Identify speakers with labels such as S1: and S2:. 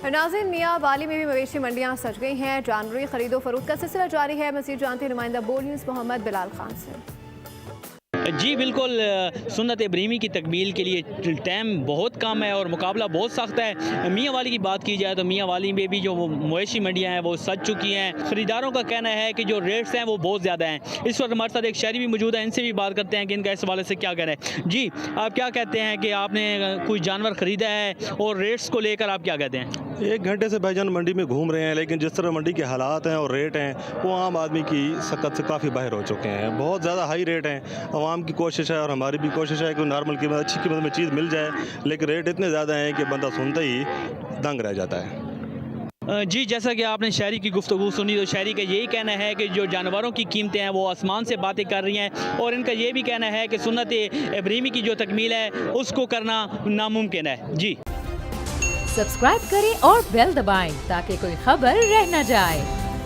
S1: नाज़रीन, मियाँ वाली में भी मवेशी मंडियाँ सज गई हैं। जानवरी खरीदो फरोख्त का सिलसिला जारी है। मज़ीद जानते हैं नुमाइंदा बोल्ड न्यूज़ मोहम्मद बिलाल खान से।
S2: जी बिल्कुल, सुन्नत इब्राहिमी की तकमील के लिए टाइम बहुत कम है और मुकाबला बहुत सख्त है। मियाँ वाली की बात की जाए तो मियाँ वाली में भी जो मवेशी मंडियाँ हैं वो सज चुकी हैं। ख़रीदारों का कहना है कि जो रेट्स हैं वो बहुत ज़्यादा हैं। इस वक्त हमारे साथ एक शहरी भी मौजूद है, इनसे भी बात करते हैं कि इनका इस हवाले से क्या कहना है। जी, आप क्या कहते हैं कि आपने कोई जानवर ख़रीदा है और रेट्स को लेकर आप क्या कहते हैं?
S3: 1 घंटे से भाईजान मंडी में घूम रहे हैं, लेकिन जिस तरह मंडी के हालात हैं और रेट हैं वो आम आदमी की सकत से काफ़ी बाहर हो चुके हैं। बहुत ज़्यादा हाई रेट हैं। आवाम की कोशिश है और हमारी भी कोशिश है कि नॉर्मल कीमत, अच्छी कीमत में चीज़ मिल जाए, लेकिन रेट इतने ज़्यादा हैं कि बंदा सुनते ही दंग रह जाता है।
S2: जी, जैसा कि आपने शहरी की गुफ्तगू सुनी तो शहरी का यही कहना है कि जो जानवरों की कीमतें हैं वो आसमान से बातें कर रही हैं और इनका ये भी कहना है कि सुन्नत इब्राहिमी की जो तकमील है उसको करना नामुमकिन है। जी,
S4: सब्सक्राइब करें और बेल दबाएं ताकि कोई खबर रह न जाए।